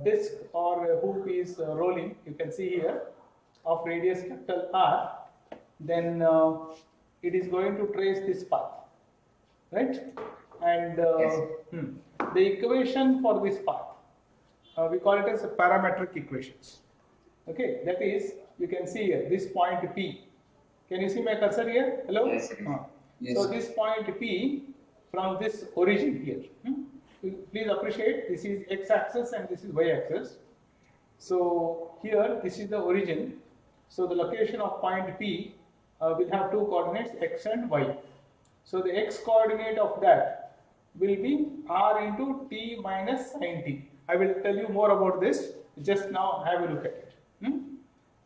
disc or a hoop is rolling, you can see here, of radius capital R, then it is going to trace this path, right? And the equation for this path, we call it as a parametric equations. Okay, that is, you can see here, this point P. Can you see my cursor here? Hello? Yes. Yes. So this point P from this origin here. Please appreciate, this is x-axis and this is y-axis. So here, this is the origin. So the location of point P will have two coordinates, x and y. So the x coordinate of that will be r into t minus sin t. I will tell you more about this. Just now have a look at it.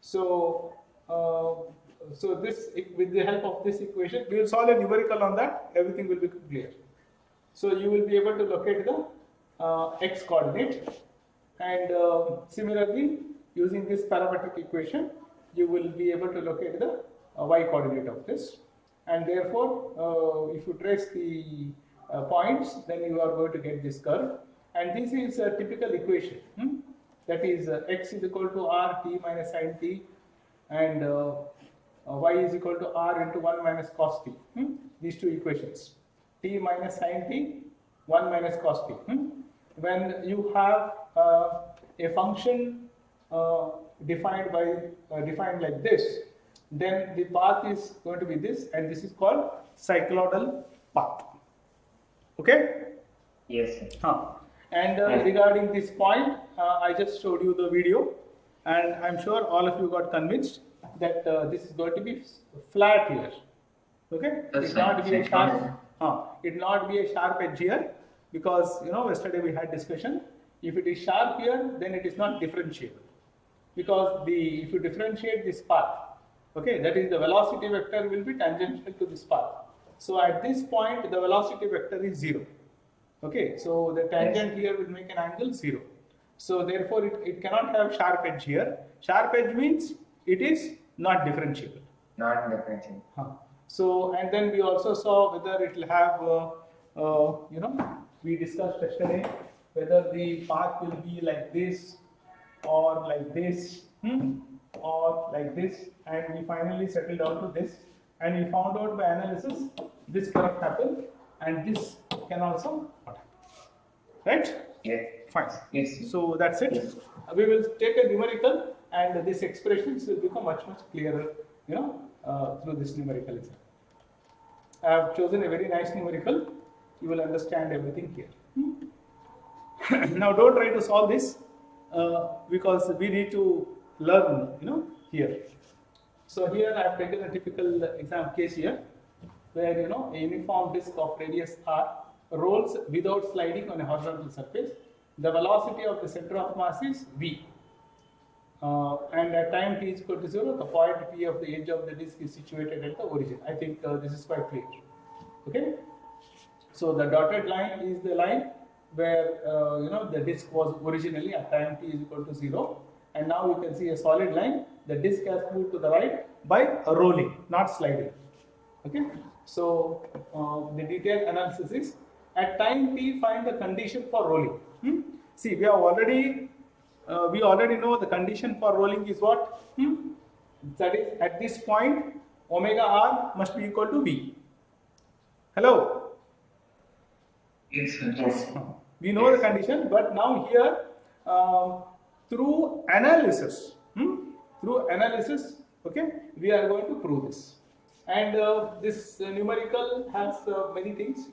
So this, with the help of this equation, we will solve a numerical on that. Everything will be clear. So you will be able to locate the x coordinate, and similarly, using this parametric equation, you will be able to locate the y coordinate of this. And therefore, if you trace the points, then you are going to get this curve. And this is a typical equation. That is, x is equal to r t minus sin t, and y is equal to r into 1 minus cos t. These two equations, t minus sin t, 1 minus cos t. When you have a function defined like this, then the path is going to be this, and this is called cycloidal path. Okay? Yes, sir. And regarding this point, I just showed you the video, and I'm sure all of you got convinced that this is going to be flat here. Okay? That's It not be a sharp. right. It not be a sharp edge here, because yesterday we had discussion. If it is sharp here, then it is not differentiable, because if you differentiate this path, okay, that is the velocity vector will be tangential to this path. So at this point, the velocity vector is 0. Okay, so the tangent here will make an angle 0. So therefore, it cannot have sharp edge here. Sharp edge means it is not differentiable. Not differentiable. So, and then we also saw whether it will have, we discussed yesterday whether the path will be like this or like this or like this, and we finally settled down to this, and we found out by analysis this cannot happen and this can also not happen. Right? Yeah. Fine. Yes. So that's it. Yes. We will take a numerical, and these expressions will become much clearer, through this numerical exam. I have chosen a very nice numerical. You will understand everything here. Now don't try to solve this because we need to learn, here. So here I have taken a typical exam case here, where a uniform disk of radius r rolls without sliding on a horizontal surface. The velocity of the center of mass is v. And at time t is equal to 0, the point P of the edge of the disk is situated at the origin. I think this is quite clear. Okay. So the dotted line is the line where the disk was originally at time t is equal to 0, and now you can see a solid line. The disk has moved to the right by rolling, not sliding. Okay. So the detailed analysis is at time t find the condition for rolling. See, we already know the condition for rolling is what? That is, at this point, omega r must be equal to v. Hello? Yes, sir. Yes. We know the condition, but now here, through analysis, okay, we are going to prove this. And this numerical has many things,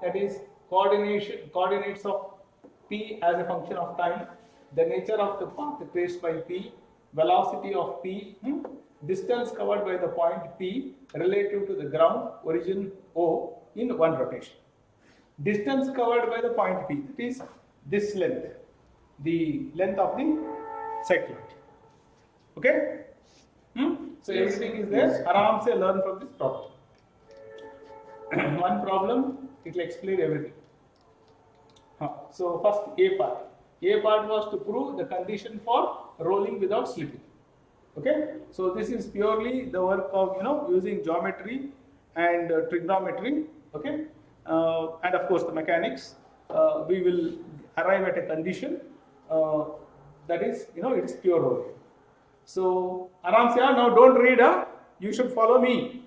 that is coordinates of p as a function of time, the nature of the path traced by p, velocity of p, distance covered by the point p relative to the ground origin O in one rotation. Distance covered by the point p, that is this length, the length of the cycloid. Okay? So Yes. everything is there. Aram se learn from this problem. One problem, it will explain everything. So first A part. A part was to prove the condition for rolling without slipping. Okay? So this is purely the work of using geometry and trigonometry. Okay? And of course the mechanics. We will arrive at a condition that is, it's pure rolling. So, Aram se, now don't read, you should follow me.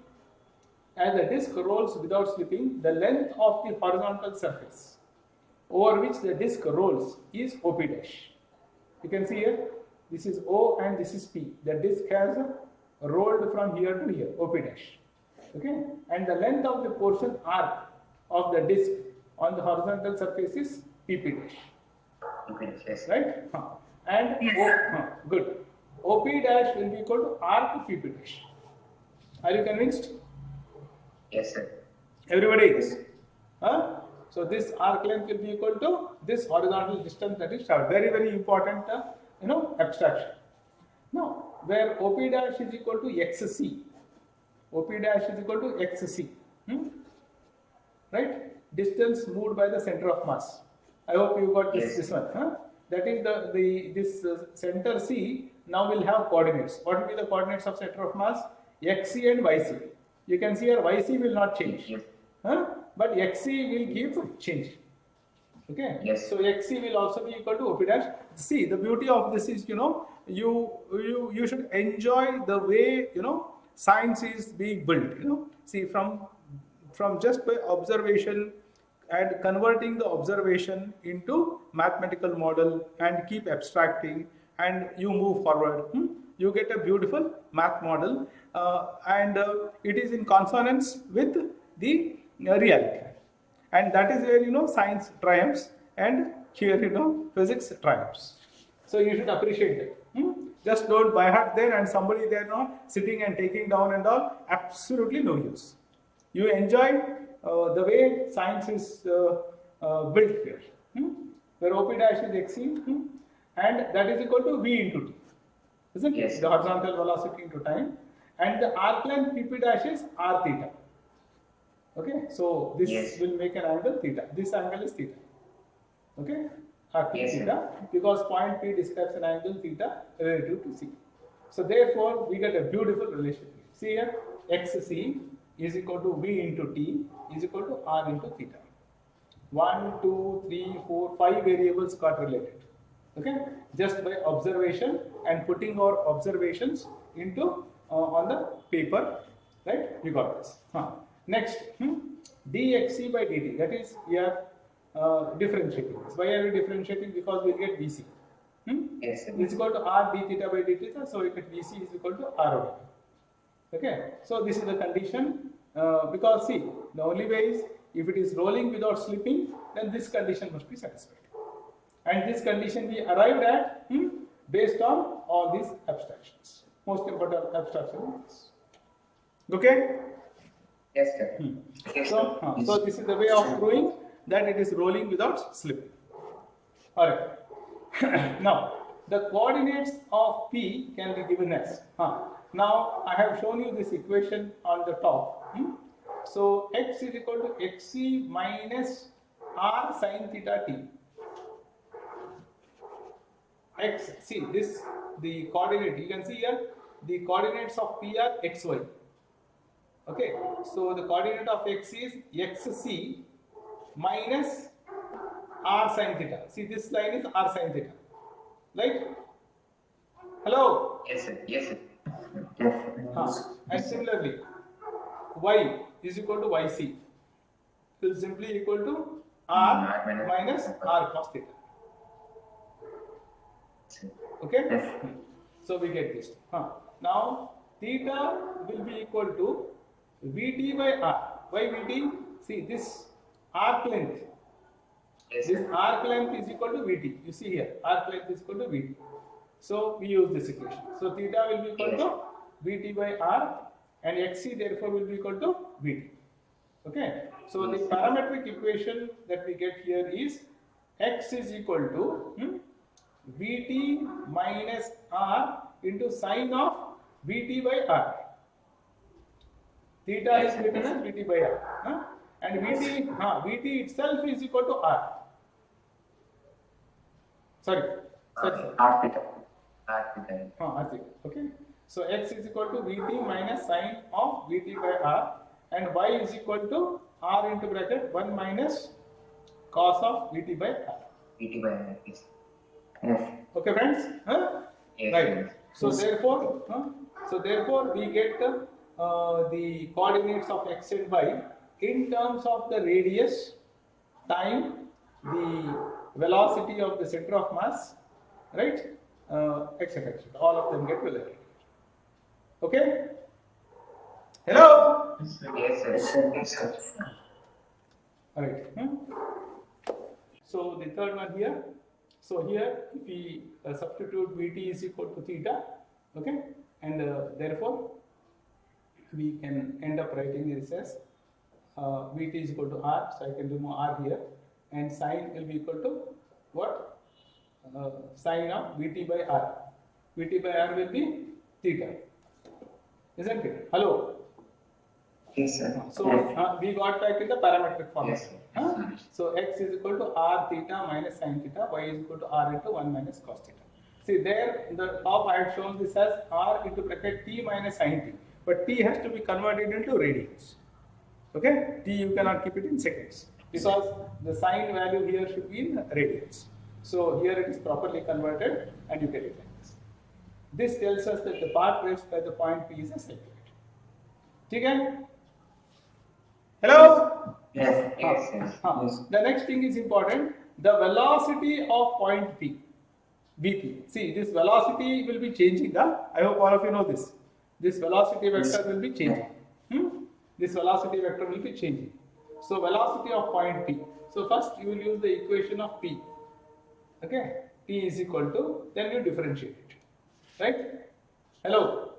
As the disc rolls without slipping, the length of the horizontal surface over which the disc rolls is OP dash. You can see here, this is O and this is P. The disc has rolled from here to here, OP dash. Okay, and the length of the portion R of the disc on the horizontal surface is PP dash. Yes. Right? And yes. Good. OP dash will be equal to R to PP dash. Are you convinced? Yes, sir. Everybody is. So this arc length will be equal to this horizontal distance that is traveled. Very, very important, abstraction. Now, where OP dash is equal to XC. OP dash is equal to XC. Right? Distance moved by the center of mass. I hope you got this, yes. This one. That is this center C now will have coordinates. What will be the coordinates of center of mass? XC and YC. You can see here YC will not change. Yes. But XC will keep changing. Okay? Yes. So XC will also be equal to OP dash. See, the beauty of this is, you should enjoy the way, science is being built. See, from just by observation and converting the observation into mathematical model and keep abstracting and you move forward. You get a beautiful math model and it is in consonance with the reality. And that is where, science triumphs and here, physics triumphs. So you should appreciate that. Just don't by heart there and somebody there sitting and taking down and all, absolutely no use. You enjoy the way science is built here, where OP dash is XC and that is equal to V into T, isn't yes. it? The horizontal velocity into time, and the arc length PP dash is R theta. Okay, so this yes. will make an angle theta. This angle is theta. Okay, arc yes, theta, because point P describes an angle theta relative to C. So therefore, we get a beautiful relationship. See here, XC is equal to V into T is equal to R into theta. 1, 2, 3, 4, 5 variables got related. Okay, just by observation and putting our observations into on the paper, right? You got this. Next, dxc by dt. That is, we are differentiating this. Why are we differentiating? Because we get Vc. Yes, sir. Is equal to R d theta by d theta. So we get Vc is equal to R over. Okay, so this is the condition because see, the only way is if it is rolling without slipping, then this condition must be satisfied. And this condition we arrived at based on all these abstractions. Most important abstraction is. Okay? Yes, sir. Yes, So, so this is the way of proving that it is rolling without slipping. Alright. Now, the coordinates of P can be given as. Now, I have shown you this equation on the top. So, x is equal to xc minus r sin theta t. X, see this, the coordinate, you can see here, the coordinates of P are xy. Okay, so the coordinate of x is xc minus r sin theta. See, this line is r sin theta. Right? Hello? Yes, sir. Yes, sir. And similarly, y is equal to yc. It is simply equal to r minus r cos theta. Okay? Yes. So we get this. Now, theta will be equal to Vt by r. Why Vt? See, this arc length. Yes, This sir. arc length is equal to Vt. You see here, arc length is equal to Vt. So we use this equation. So theta will be equal to Vt by r and xc therefore will be equal to Vt. Okay. So the parametric equation that we get here is x is equal to Vt minus r into sine of Vt by r. Theta is written as Vt by r. And Vt itself is equal to r. Sorry. R theta. R theta. R theta. Okay. So x is equal to Vt minus sine of Vt by r, and y is equal to r into bracket 1 minus cos of Vt by r. Vt by R. Yes. Yes. Okay, friends? Huh? Yes. Right. So therefore, we get the coordinates of x and y in terms of the radius, time, the velocity of the center of mass, right? Etc. etc. All of them get related. Okay? Hello? Yes, sir. Yes, sir. All right. So the third one here. So here, if we substitute Vt is equal to theta, okay, and therefore we can end up writing this as Vt is equal to r. So I can remove r here, and sine will be equal to what? Sine of Vt by r. Vt by r will be theta, isn't it? Hello. Yes, sir. So we got back in the parametric form. Yes, sir. So x is equal to r theta minus sin theta, y is equal to r into 1 minus cos theta. See there in the top I had shown this as r into bracket t minus sin t, but t has to be converted into radians. Okay, t you cannot keep it in seconds because the sine value here should be in radians. So here it is properly converted and you get it like this. This tells us that the path traced by the point P is a cycloid. Okay? Hello? Yes, yes, yes. The next thing is important. The velocity of point P, Vp. See, this velocity will be changing. I hope all of you know this. This velocity vector will be changing. This velocity vector will be changing. So, velocity of point P. So, first you will use the equation of P. Okay? P is equal to, then you differentiate it. Right? Hello?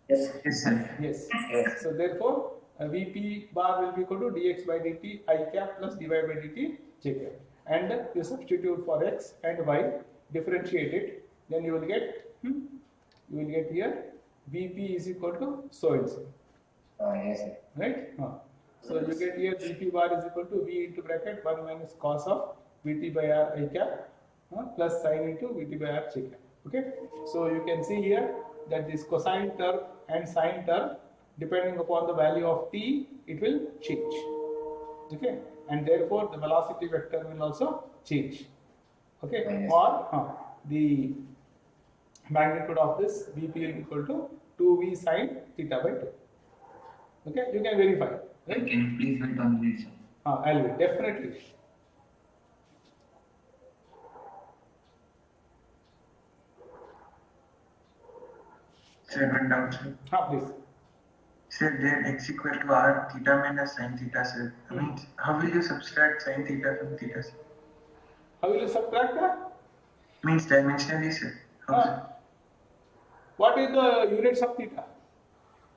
Yes, yes, sir. Yes. Yes. So, therefore, Vp bar will be equal to dx by dt I cap plus dy by dt j cap, and you substitute for x and y, differentiate it, then you will get here Vp is equal to so and so. Yes, sir. Right? So you get here Vp bar is equal to V into bracket 1 minus cos of Vt by r I cap plus sin into Vt by r j cap. Okay? So you can see here that this cosine term and sine term, depending upon the value of t, it will change. Okay, and therefore the velocity vector will also change. Okay, Yes. or the magnitude of this Vp will be equal to 2v sine theta by 2. Okay, you can verify. Right? Can you please wait on this? I'll wait, definitely. Sir, one doubt, sir. Please. Sir, there x equal to r theta minus sin theta, sir. I mean, how will you subtract sin theta from theta, sir? How will you subtract that? Means dimensionally, sir. How, sir? What is the units of theta?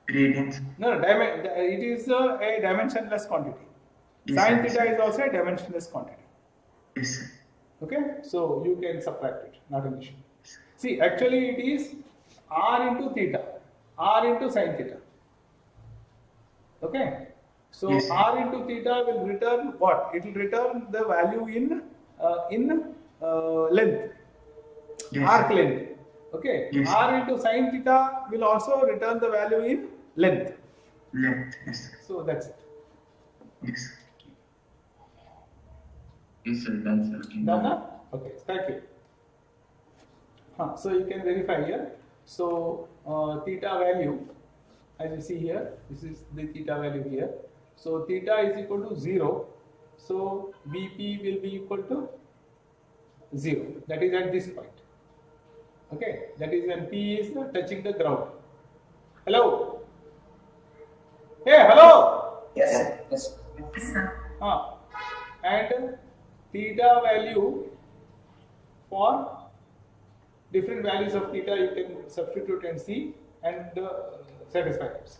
Radians. No, it is a dimensionless quantity. Yes, Sin sir. theta is also a dimensionless quantity. Yes, sir. Okay, so you can subtract it, not an issue. See, actually it is r into theta, r into sin theta. Okay, so Yes, sir. r into theta will return what? It will return the value in length, Yes, arc sir. length. Okay, Yes, sir. r into sin theta will also return the value in length. Length. Yes, sir. So that's it. Yes. Yes, sir. Done, sir. Done now? Okay, thank you. So you can verify here. So theta value, as you see here, this is the theta value here. So theta is equal to 0. So Vp will be equal to 0. That is at this point. Okay, that is when P is touching the ground. Hello? Hey, hello? Yes, sir. Yes. And theta value for different values of theta you can substitute and see and satisfy it.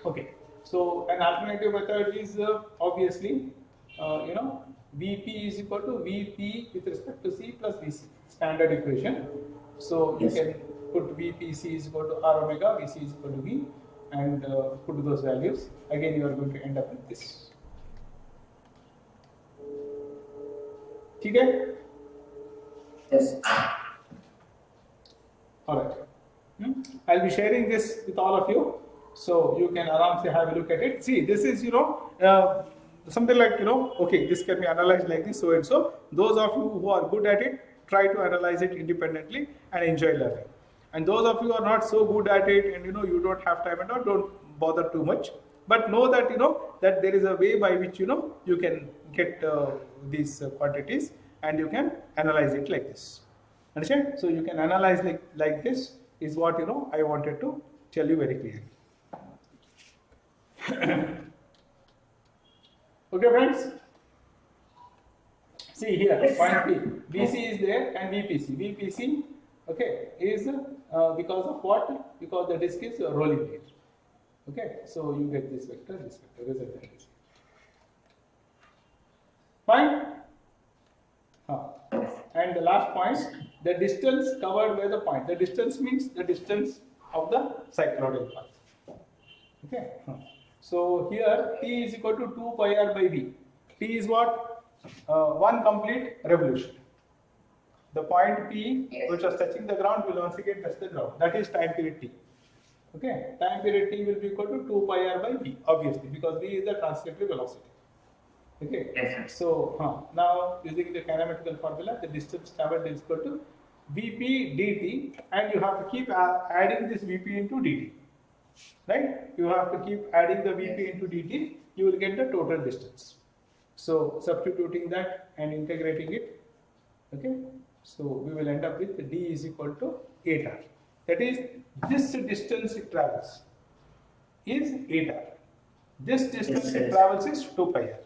Okay, so an alternative method is obviously Vp is equal to Vp with respect to C plus Vc, standard equation. So you can put Vpc is equal to R omega, Vc is equal to V, and put those values. Again, you are going to end up with this. Okay? Yes. Alright. I'll be sharing this with all of you, so you can aram se have a look at it. See, this is something like, okay, this can be analyzed like this, so and so. Those of you who are good at it, try to analyze it independently and enjoy learning. And those of you who are not so good at it and you don't have time and all, don't bother too much. But know that that there is a way by which you can get these quantities and you can analyze it like this. Understand? So you can analyze like this is what I wanted to tell you very clearly. Okay, friends. See here, point P. BC is there and VPC. VPC, okay, is because of what? Because the disk is rolling here. Okay, so you get this vector result. Fine. And the last point, the distance covered by the point. The distance means the distance of the cycloidal path. Okay. So here T is equal to 2 pi r by V. T is what? One complete revolution. The point P which was touching the ground will once again touch the ground. That is time period T. Okay. Time period T will be equal to 2 pi r by V, obviously, because V is the translatory velocity. Okay. Yes, So now using the kinematical formula, the distance traveled is equal to Vp dt, and you have to keep adding this Vp into dt. Right? You have to keep adding the Vp into dt, you will get the total distance. So substituting that and integrating it, okay, so we will end up with d is equal to 8r. That is, this distance it travels is 8r. This distance it travels is 2 pi r.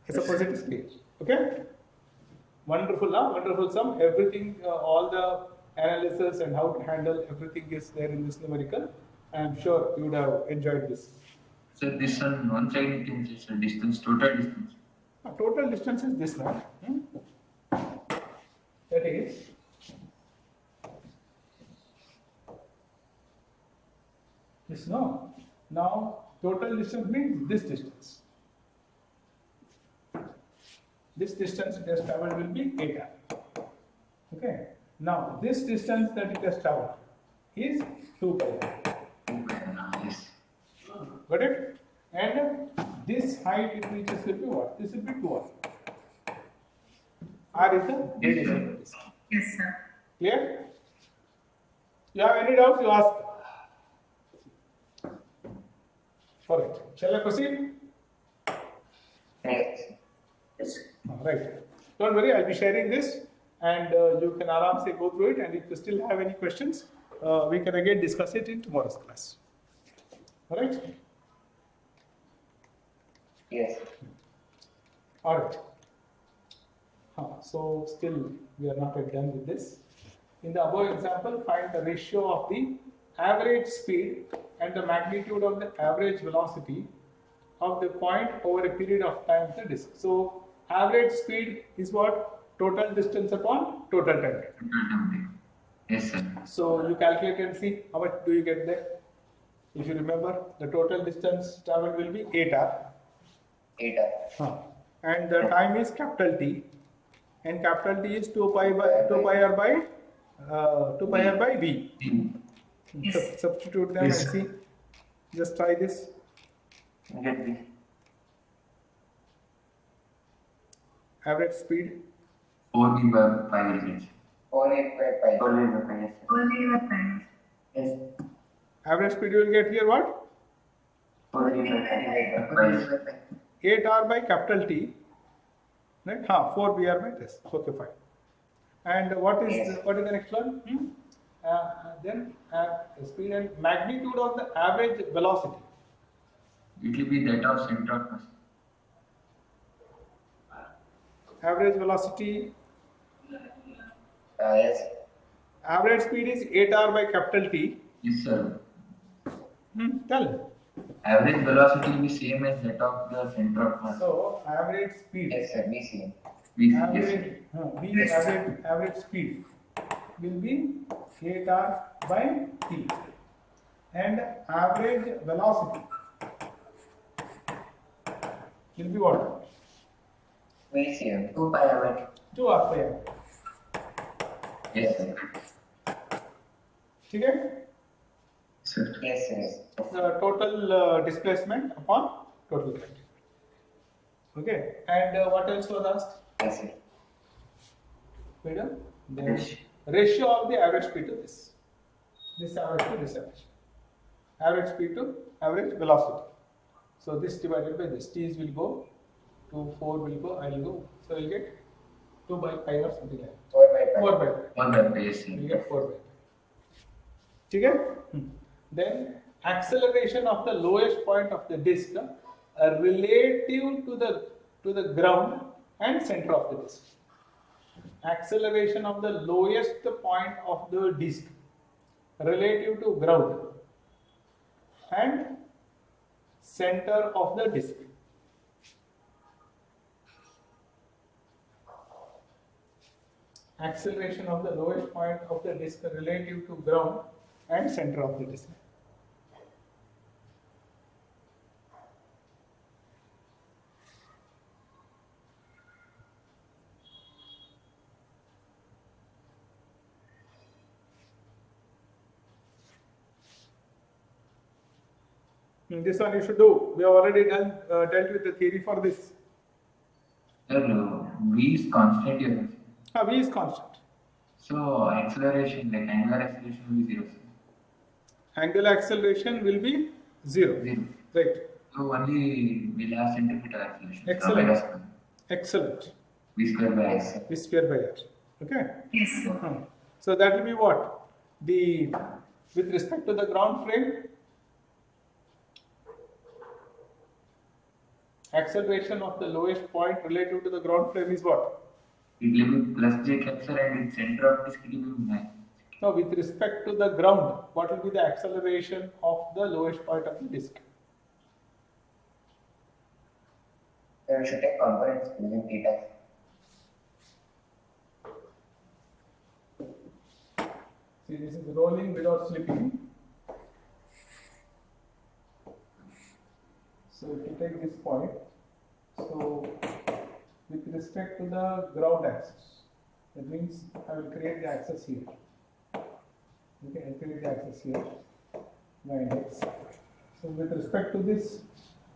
I suppose it is clear. Okay? Wonderful, huh? Wonderful sum. Everything, all the analysis and how to handle everything is there in this numerical. I am sure you would have enjoyed this. So this one side it is a distance, total distance. Total distance is this one. That is this, no. Now total distance means this distance. This distance it has traveled will be 8r. Okay. Now this distance that it has traveled is 2 pi r. Yes. Got it? And this height it reaches will be what? This will be 2r. R is the radius. Yes, sir. Clear? You have any doubts? You ask. Alright. Shall I proceed? Yes. Right. Don't worry, I'll be sharing this and you can aram go through it, and if you still have any questions, we can again discuss it in tomorrow's class. Alright? Yes. Alright. So still we are not yet done with this. In the above example, find the ratio of the average speed and the magnitude of the average velocity of the point over a period of time of the disk. So average speed is what? Total distance upon total time. Yes, sir. So you calculate and see how much do you get there. If you remember, the total distance traveled will be 8r. 8r. And the time is capital T, and capital T is 2 pi r by V. Yes. Substitute them Yes. and see. Just try this. Get this. Average speed. 4V by 5 is it? 4 by 5. 4V by 5. 4 by 5. Yes. Average speed you will get here what? 4V by 5. 8r by capital T. Right? 4 br by this. Okay, fine. And what is the next one? Then speed and magnitude of the average velocity. It will be that of center of mass. Average velocity. Yes. Average speed is 8r by capital T. Yes, sir. Tell. Average velocity will be same as that of the center of mass. So average speed. Yes, sir. VC. Average speed will be 8r by T, and average velocity will be what? VC. 2 pi r. 2r by r. Yes, sir. Okay? Sir. Yes, sir. The total displacement upon total time. Okay, and what else was asked? Yes, sir. Madam, the ratio of the average speed to this average to this average speed to average velocity. So this divided by this, T's will go, 2, 4 will go, I will go. So we'll get 2 by pi or something like that. 4 by 5. 4 by pi. 1 by base. You get 4 by pi. Okay? Then acceleration of the lowest point of the disk relative to the ground and center of the disk. Acceleration of the lowest point of the disk relative to ground and center of the disk. Acceleration of the lowest point of the disk relative to ground and center of the disk. This one you should do. We have already dealt with the theory for this. Sir, V is constant here. V is constant. So acceleration, like angular acceleration will be 0. Sir. Angular acceleration will be 0. 0. Right. So only we'll have centripetal acceleration. Excellent. Excellent. V square by Yes, R. sir. V square by r. Okay. Yes, sir. So that will be what? With respect to the ground frame, acceleration of the lowest point relative to the ground frame is what? It will be plus j capsule and its center of disk will be 9. Now, with respect to the ground, what will be the acceleration of the lowest point of the disk? So we should take components using theta. See, this is rolling without slipping. So, if you take this point, so with respect to the ground axis, that means I will create the axis here. Okay, I create the axis here, my index. So, with respect to this,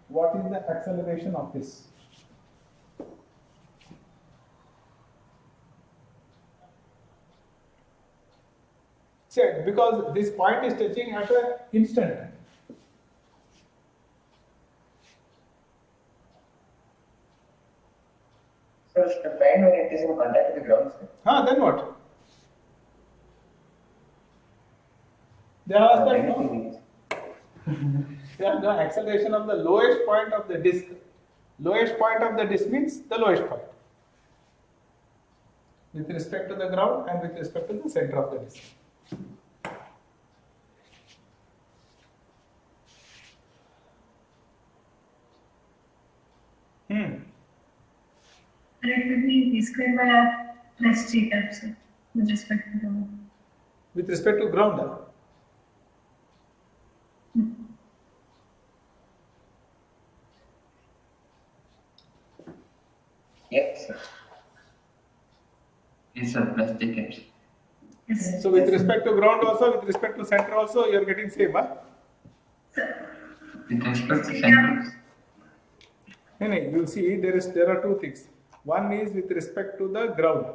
what is the acceleration of this? Check, because this point is touching at an instant. So to find when it is in contact with the ground, sir. Then what? They asked that no. The acceleration of the lowest point of the disk. Lowest point of the disk means the lowest point with respect to the ground and with respect to the center of the disk. And it will be v square by r plus g cap, sir, with respect to the. With respect to ground. Yes, sir. Yes, sir, plus j capsule. Yes. So with respect to ground also, with respect to center also, you are getting same, huh? With respect to center, No, you see there are two things. One is with respect to the ground.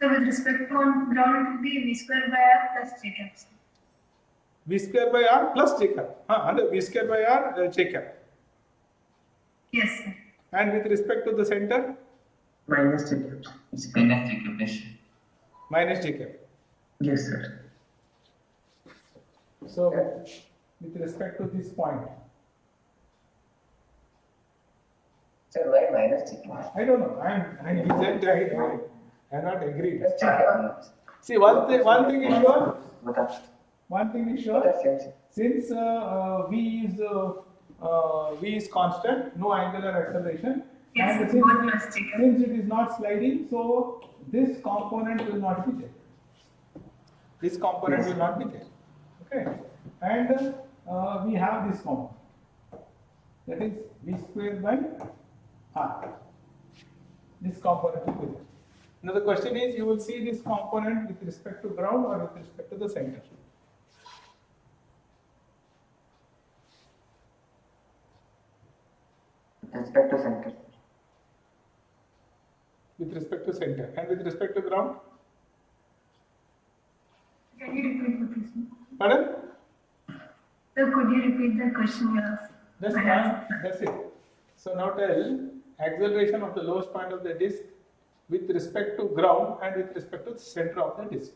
So with respect to ground, it will be v square by r plus g cap, sir. V square by r plus j cap. Under V square by r j cap. Yes, sir. And with respect to the center, Minus j cap. it's minus j capsule. minus j cap. Yes, sir. So with respect to this point, Sir, why minus j? I don't know. I'm not agreed. Just check it out. See, one thing is sure. What are One thing is what sure. are same, sir? Since V is constant, no angular acceleration, Yes, and sir. Both plus j cap. since it is not sliding, so this component will not be there. This component will not be there. Okay, and we have this component. That is V square by r. This component will be there. Now the question is, you will see this component with respect to ground or with respect to the center. respect to center. With respect to center. And with respect to ground? Can you repeat the question? Pardon? Sir, could you repeat the question you asked? That's fine. That's it. So now tell acceleration of the lowest point of the disk with respect to ground and with respect to the center of the disk.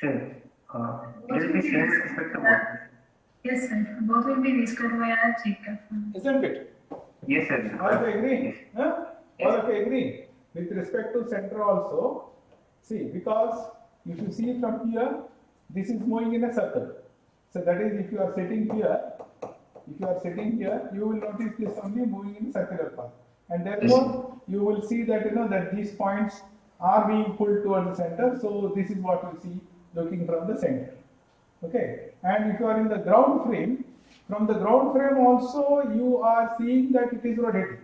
Sir, it will be same with respect to both. Yes, sir. Both will be v square by r Jacob. Isn't it? Yes, sir. All of you agree? Yes. Huh? All of you agree? With respect to center also, see, because if you see from here, this is moving in a circle. So that is, if you are sitting here, you will notice this only moving in a circular path. And therefore, you will see that, that these points are being pulled towards the center. So this is what you see looking from the center. Okay. And if you are in the ground frame, from the ground frame also, you are seeing that it is rotating.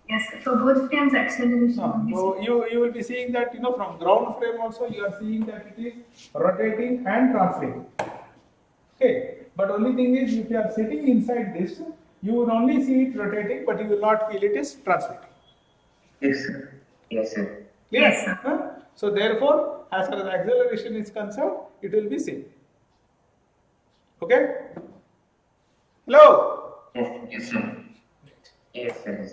Yes, sir. So both frames acceleration will be So you will be seeing that from ground frame also you are seeing that it is rotating and translating. Okay, but only thing is if you are sitting inside this, you will only see it rotating, but you will not feel it is translating. Yes, sir. Yes, sir. Clear? Yes, sir. Huh? So therefore, as far as acceleration is concerned, it will be same. Okay? Hello? Yes, yes, sir. Yes, sir.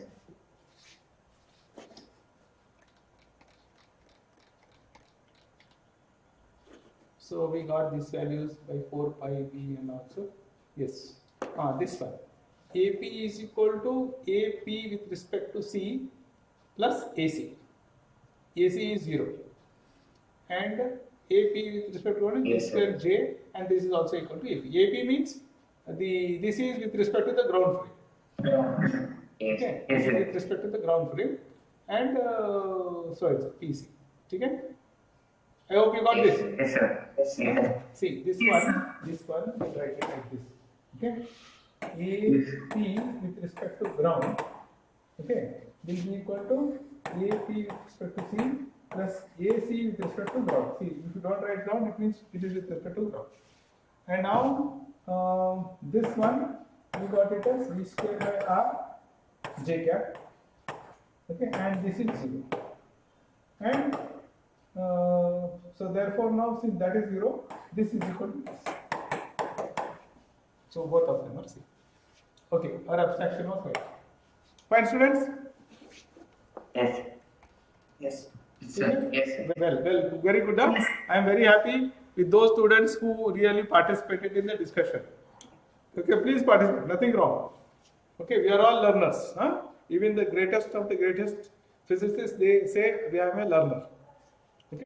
So we got these values by 4 pi b and also yes. This one. AP is equal to AP with respect to C plus AC. AC is 0. And AP with respect to what? Yes, square J, and this is also equal to AP. AP means this is with respect to the ground frame. Yes, Okay. yes, sir. With respect to the ground frame, and so it's PC. Okay. I hope you got Yes, this. yes, sir. Yes, sir. See this Yes, one. sir. This one. We'll write it like this. Okay. AP with respect to ground. Okay. Will be equal to AP with respect to C plus AC with respect to ground. See, if you don't write ground, it means it is with respect to ground. And now this one we got it as v square by r j cap. Okay, and this is 0. And so therefore now since that is 0, this is equal to this. So both of them are same. Okay, our abstraction was right. Fine, students? Yes. Yes. Sir. Yes, sir. Well, very good. Huh? I am very happy with those students who really participated in the discussion. Okay, please participate. Nothing wrong. Okay, we are all learners. Huh? Even the greatest of the greatest physicists, they say, I am a learner.